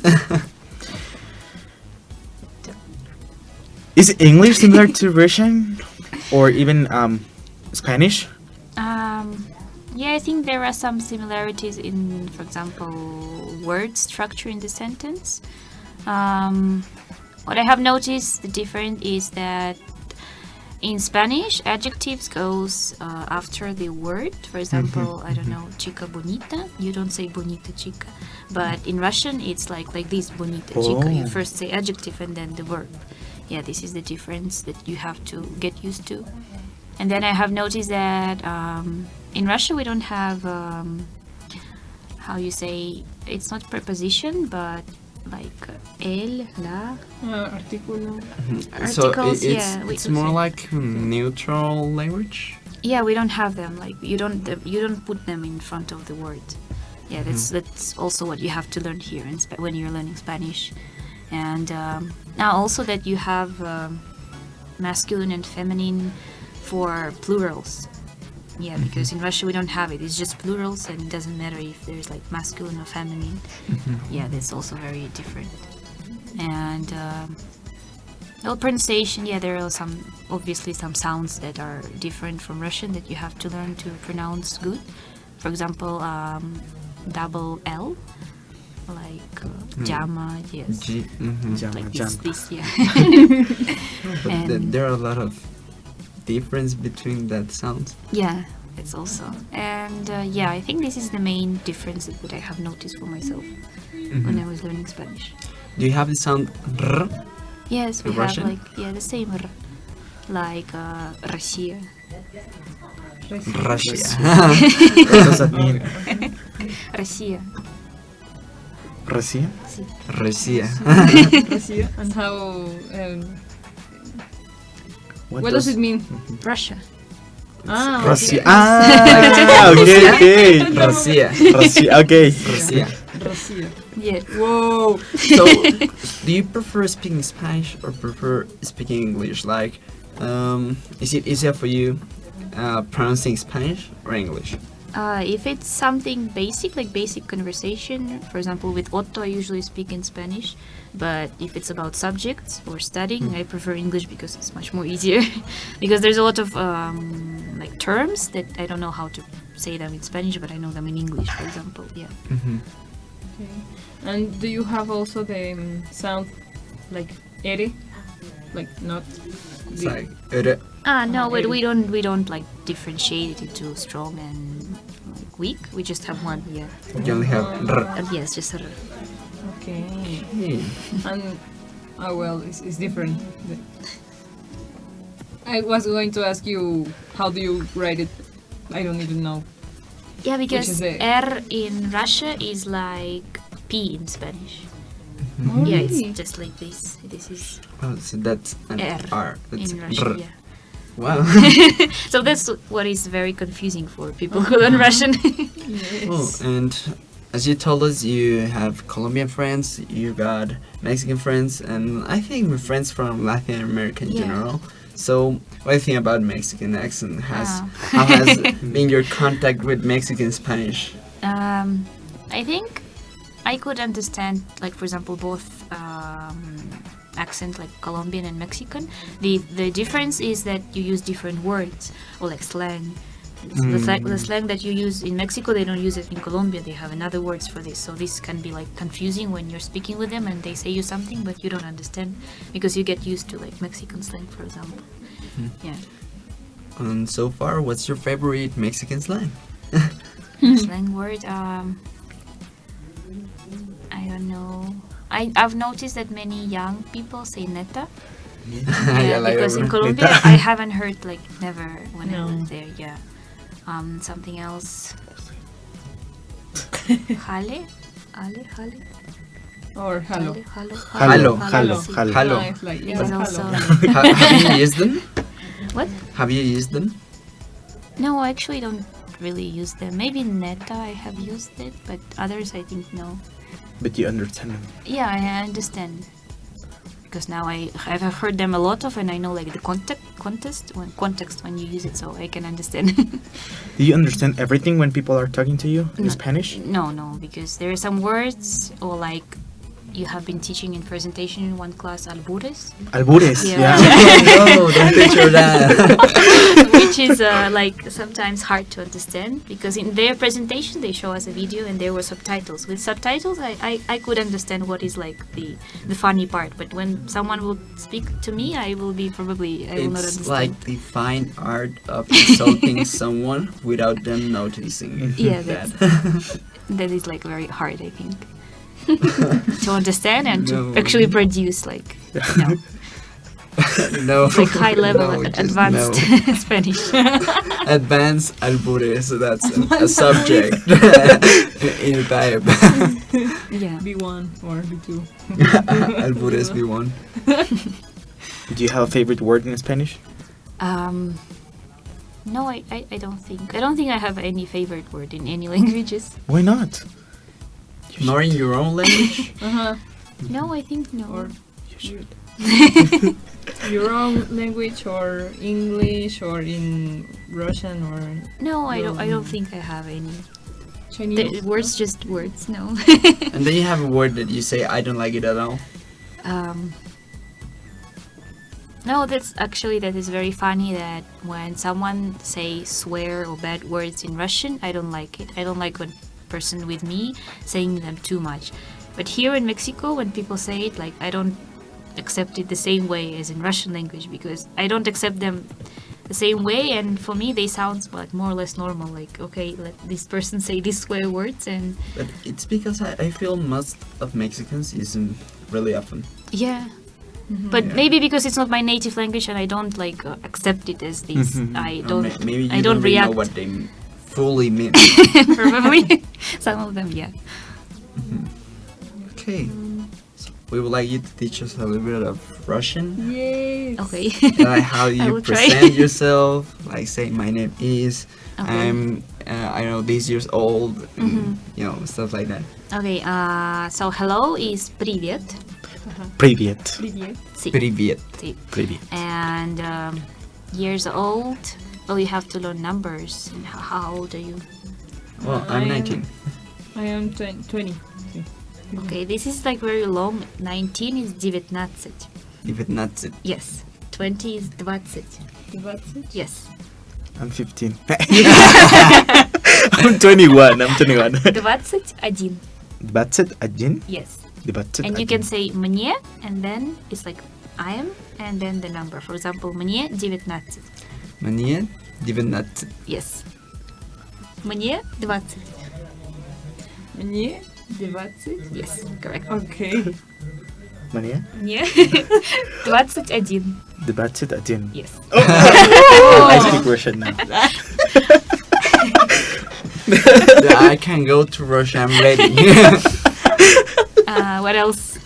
Is English similar to Russian? Or even Spanish? Yeah, I think there are some similarities in, for example, word structure in the sentence. What I have noticed the difference is that in Spanish, adjectives goes after the word. For example, I don't know, chica bonita. You don't say bonita chica, but in Russian it's like this, bonita chica. You first say adjective and then the verb. Yeah, this is the difference that you have to get used to. And then I have noticed that in Russia we don't have how you say, it's not preposition, but like el, la, Artículo. So articles. it's more like neutral language. Yeah, we don't have them. Like you don't put them in front of the word. Yeah, that's also what you have to learn here when you're learning Spanish. And now also that you have masculine and feminine for plurals. Yeah, because in Russia we don't have it. It's just plurals, and it doesn't matter if there's like masculine or feminine. Yeah, that's also very different. And pronunciation, yeah, there are obviously some sounds that are different from Russian that you have to learn to pronounce good. For example, double L, like Jama, yes. Like this, yeah. But there are a lot of difference between that sounds. Yeah, it's also. And yeah, I think this is the main difference that I have noticed for myself when I was learning Spanish. Do you have the sound r? Yes, we in have Russian? the same r, like Russia. Russia. What does that mean? Russia. Russia? Sí. Russia. And how? What What does it mean? Russia. Ah, Russia. okay. Ah, okay. Russia. Russia, okay. Russia. Russia. Yeah. Whoa. So, do you prefer speaking Spanish or prefer speaking English? Like, is it easier for you pronouncing Spanish or English? If it's something basic, like basic conversation, for example, with Otto, I usually speak in Spanish. But if it's about subjects or studying, I prefer English because it's much more easier. Because there's a lot of like terms that I don't know how to say them in Spanish, but I know them in English, for example. Yeah. Okay. And do you have also the sound like ere, like not? It's like ere. No, but ere. we don't like differentiate it into strong and like weak. We just have one. Yeah. You only have r. Yes, just a. Okay. Okay. And well, it's different. I was going to ask you, how do you write it? I don't even know. Yeah, Which because is the- R in Russia is like P in Spanish. Oh, Yeah, really? it's just like this. This is Oh, so that's an R R. That's in Russia. r. Yeah. Wow. So that's what is very confusing for people who learn Russian. Oh, and as you told us, you have Colombian friends, you got Mexican friends, and I think we're friends from Latin America in Yeah. general. So, what do you think about Mexican accent? Ah. How has been your contact with Mexican Spanish? I think I could understand, like for example, both accent, like Colombian and Mexican. The difference is that you use different words or like slang. The slang that you use in Mexico, they don't use it in Colombia. They have another words for this. So this can be like confusing when you're speaking with them and they say you something but you don't understand because you get used to like Mexican slang, for example. Yeah. And so far, what's your favorite Mexican slang? Slang word. I don't know. I've noticed that many young people say neta. Yeah, like Because in neta. Colombia I haven't heard like never when I No. was there. Yeah. Something else. Jale, jale. Or hello. Hello. Hello. It's like, It yeah, is hello. also Have you used them? what? Have you used them? No, I actually don't really use them. Maybe neta I have used it, but others I think no. But you understand them. Yeah, I understand. Because now I've heard them a lot of, and I know like the context when you use it, so I can understand. Do you understand everything when people are talking to you in No. Spanish? No, because there are some words, or like you have been teaching in presentation in one class, albures, Albures, Yeah. yeah. No, don't picture that. which is like sometimes hard to understand because in their presentation they show us a video and there were subtitles. With subtitles, I could understand what is like the funny part, but when someone will speak to me, I will not It's understand. like the fine art of insulting someone without them noticing. Yeah, that. that is like very hard, I think, to understand and No. to actually produce like No. it's like high level No, just advanced no. Spanish. Advanced albures, so that's a subject in type. Yeah. B1 or B2. Albures B1. Do you have a favorite word in Spanish? No, I don't think. I don't think I have any favorite word in any languages. Why not? Nor in your own language? No, I think no. Or your own language, or English, or in Russian, or No, I your don't think I have any. Chinese. The words, just words. No. And then you have a word that you say, I don't like it at all. No, that is very funny that when someone say swear or bad words in Russian, I don't like it. I don't like when person with me saying them too much. But here in Mexico, when people say it, like I don't accept it the same way as in Russian language because I don't accept them the same way, and for me they sound like more or less normal. Like okay, let this person say these swear words, and But it's because I feel most of Mexicans use them really often. yeah. But Yeah. maybe because it's not my native language and I don't like accept it as this. I Or don't. maybe you I don't really react. know what they fully mean. Probably some of them, yeah. Okay. So we would like you to teach us a little bit of Russian. Yes. Okay. Like how I you will try. present yourself. Like say, my name is. Okay. I'm. I know these years old. And, Mhm. you know, stuff like that. Okay. So hello is привет. Привет. Привет. Sí. Привет. Sí. Привет. And years old. Well, you have to learn numbers. And how old are you? Well, I'm 19. I am 20. Okay, this is like very long. 19 is 19. 19. Yes. 20 is 20. 20? Yes. I'm 15. I'm 21. 21. Dvatsat один. Yes. Dvatsat And you один. can say мне, and then it's like I am, and then the number. For example, мне 19. Мне 19. Yes. Мне 20. Мне 20. Yes, correct. Okay. Мне Мне 21. Dvatsat один. Yes. I speak Russian now. Yeah, I can go to Russia. I'm ready. What else?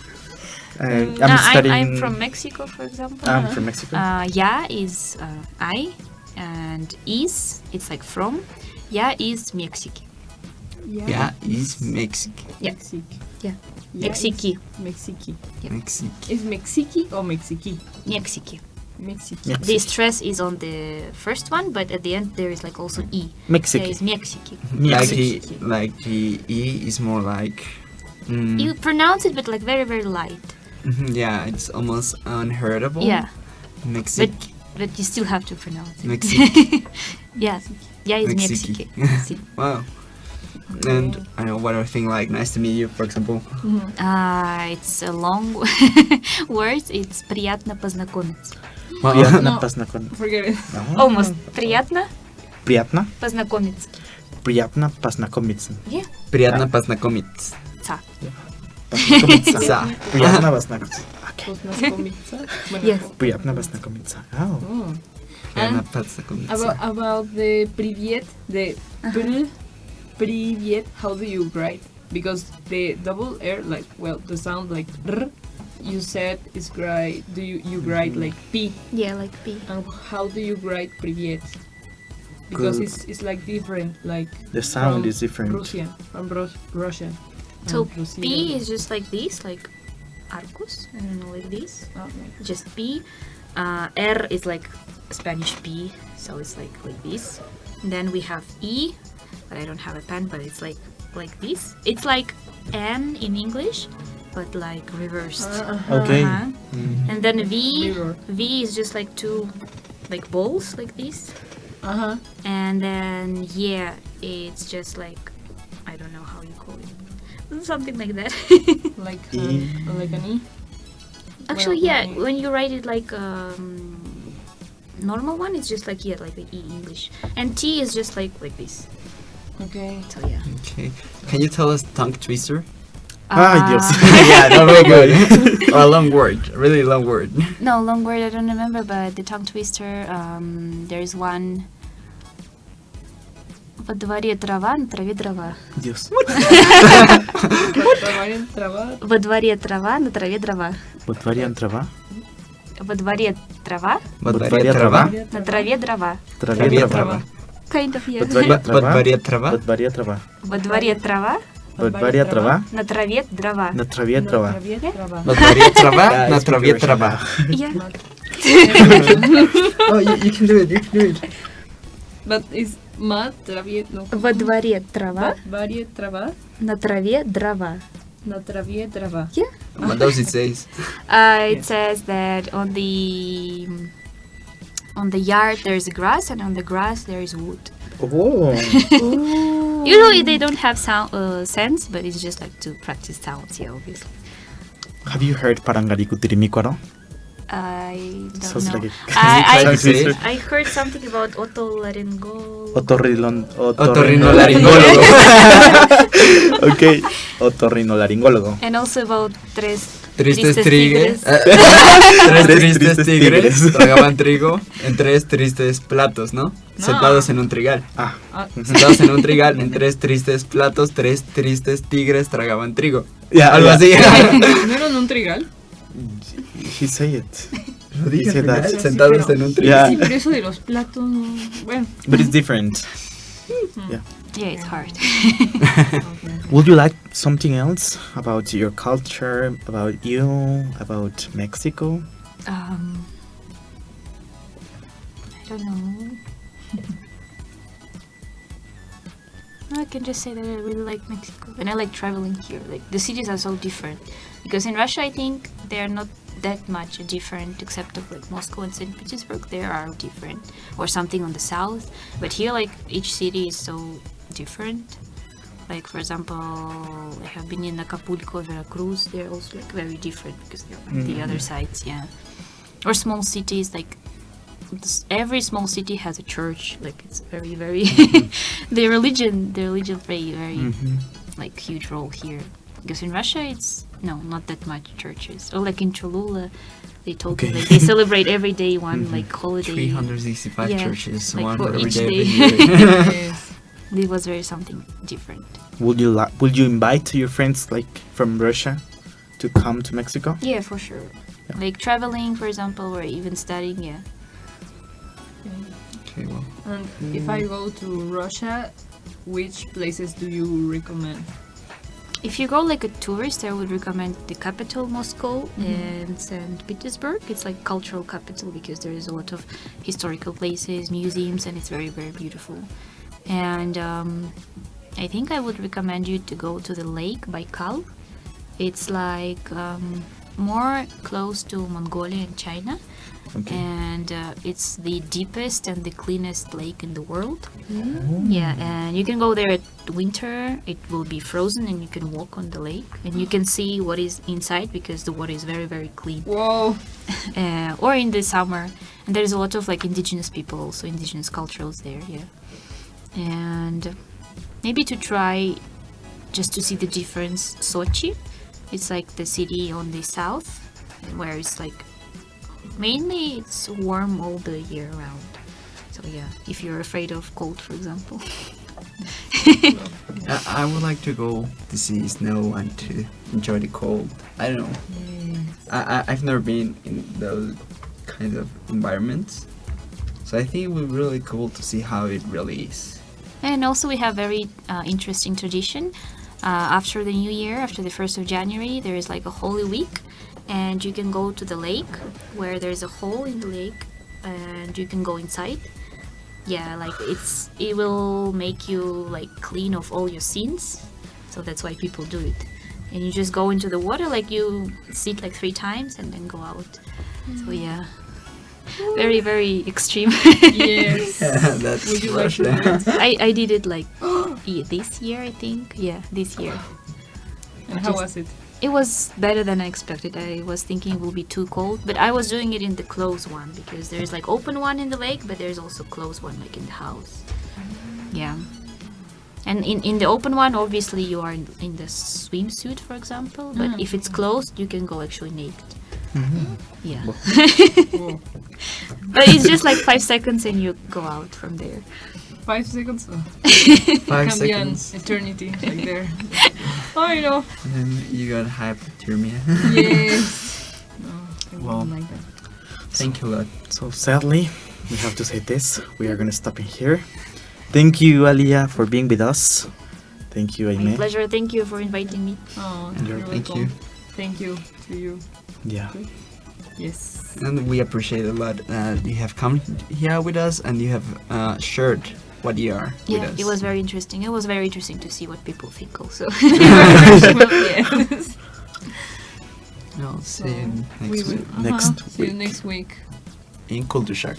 I'm I'm studying. from Mexico, for example. I'm from Mexico. Ya is I, and is, it's like from. Ya is Mexico. Yeah, is Mexico. Yeah. Mexique. Yeah. Yeah, Mexico. Mexique. Mexico. Is Mexique or Mexique? Mexico. Mexique. The stress is on the first one, but at the end there is like also E. Mexico. There is Mexico. Like the E is more like. You pronounce it, but like very, very light. Yeah, it's almost unheardable. Yeah. Mexico. But you still have to pronounce it. Mexico. Yeah. Yeah, it's Mexico. Mexico. Wow. And I know what I think like nice to meet you, for example. It's a long word. It's приятно познакомиться. Приятно познакомиться. Forget it. Almost. Приятно Приятно. познакомиться. Приятно познакомиться. Yeah. Приятно познакомиться. Познакомиться. Приятно познакомиться. Познакомиться. Yes. Приятно познакомиться. Oh. Oh. Приятно познакомиться. About the привет, the привет, how do you write? Because the double R, like, well, the sound like R, you said is write. Do you write like P? Yeah, like P. And how do you write привет? Because it's like different, like The sound from is different. From Russia. So and Rusia. P is just like this, like Arcos. I don't know, like this. Just P. R is like Spanish P, so it's like this. Then we have E, but I don't have a pen, but it's like this. It's like N in English, but like reversed. Okay. And then V. Mirror. V is just like two, like balls, like this. And then yeah, it's just like, I don't know how you call it, something like that. Like E. like an E. Actually, Well, yeah, like- when you write it like normal one, it's just like like the E English, and T is just like this. Okay. So yeah. Okay. Can you tell us tongue twister? Ay, Dios. Yeah, no, very good. Or a long word, really long word. No, long word I don't remember, but the tongue twister, there's one. Во дворе трава, на траве дрова. Dios. Во дворе трава, на траве дрова. Во дворе трава. Во дворе трава, Во дворе трава. на траве дрова. Траве трава. Kind of, yeah. Во дворе Во дворе трава. Во дворе трава. Во дворе трава, Во дворе трава. на траве дрова. На траве трава. Во дворе трава, на траве трава. Yeah. Oh, you can do it, you can do it. But is ма траве, no. Во дворе трава, Varie trava, на траве дрова. na travie trava. Yeah. What does it say? It says that on the yard there's grass, and on the grass there is wood. Oh. Usually they don't have sound sense, but it's just like to practice sounds. Yeah, obviously. Have you heard Parangarikutirimikwaro? I don't Sounds know. like it. I heard something about otolaryngol. Otorrinolaringólogo. Ok, otorrinolaringólogo. And also about tres Tristes tigres. Tres tristes tigres tigres. tragaban trigo en tres tristes platos, ¿no? Sentados en un trigal. Ah. Sentados en un trigal, en tres tristes platos, tres tristes tigres tragaban trigo. Yeah, Algo yeah. así. ¿No eran un trigal? He said it. Lo He dije, said that. sentados en un trigal. Yeah. Sí, pero eso de los platos, no. Bueno. But it's different. Yeah. Yeah, it's hard. Would you like something else about your culture, about you, about Mexico? I don't know. I can just say that I really like Mexico, and I like traveling here. Like the cities are so different, because in Russia I think they are not that much different, except of like Moscow and St. Petersburg. They are different, or something on the south. But here, like each city is so different. Like for example, I have been in Acapulco, Veracruz. They're also like very different because they're like the other sides, yeah. Or small cities, like every small city has a church. Like it's very, very the religion play very like huge role here. Because in Russia, it's not that much churches. Or like in Cholula, they told me like they celebrate every day one like holiday. 365 churches, like one for every each day. day. Yes. It was very something different. Would you invite your friends like from Russia to come to Mexico? Yeah, for sure. Yeah. Like traveling, for example, or even studying. Yeah. Okay, well. And if I go to Russia, which places do you recommend? If you go like a tourist, I would recommend the capital, Moscow, and St. Petersburg. It's like cultural capital because there is a lot of historical places, museums, and it's very, very beautiful. And I think I would recommend you to go to the lake Baikal. It's like more close to Mongolia and China. Okay. And it's the deepest and the cleanest lake in the world. Yeah, and you can go there at winter. It will be frozen and you can walk on the lake and you can see what is inside because the water is very, very clean. Whoa! Or in the summer. And there's a lot of like indigenous people, also indigenous cultures there, yeah. And maybe to try just to see the difference, Sochi. It's like the city on the south where it's like mainly it's warm all the year round. So yeah, if you're afraid of cold, for example. I would like to go to see snow and to enjoy the cold. I don't know. I've never been in those kind of environments. So I think it would be really cool to see how it really is. And also we have very interesting tradition. After the New Year, after the 1st of January, there is like a Holy Week. And you can go to the lake where there's a hole in the lake and you can go inside. Yeah, like it will make you like clean of all your sins. So that's why people do it. And you just go into the water, like you sit like 3 times and then go out. So yeah, very, very extreme. Yes. That's Would you like to Russia. do it? I did it like this year, I think. Yeah, this year. And how was it? It was better than I expected. I was thinking it will be too cold, but I was doing it in the closed one because there's like open one in the lake, but there's also closed one like in the house. Yeah. And in the open one, obviously you are in the swimsuit, for example, but if it's closed, you can go actually naked. Yeah. But it's just like 5 seconds and you go out from there. 5 seconds? Oh. 5 Can be an seconds. eternity, like there. Oh, I know. And then you got hypothermia. Yes. No, I Well, wouldn't like that. Thank you a lot. So sadly, we have to say this. We are gonna stop in here. Thank you, Alia, for being with us. Thank you, My Aime. pleasure. Thank you for inviting me. Oh, And you're thank welcome. you. Thank you to you. Yeah. Yes. And we appreciate a lot you have come here with us and you have shared what you are with Yeah, us. it was very interesting. It was very interesting to see what people think also. Yes. No, see you We next will- week. Next See you week. next week. In Culture Shock.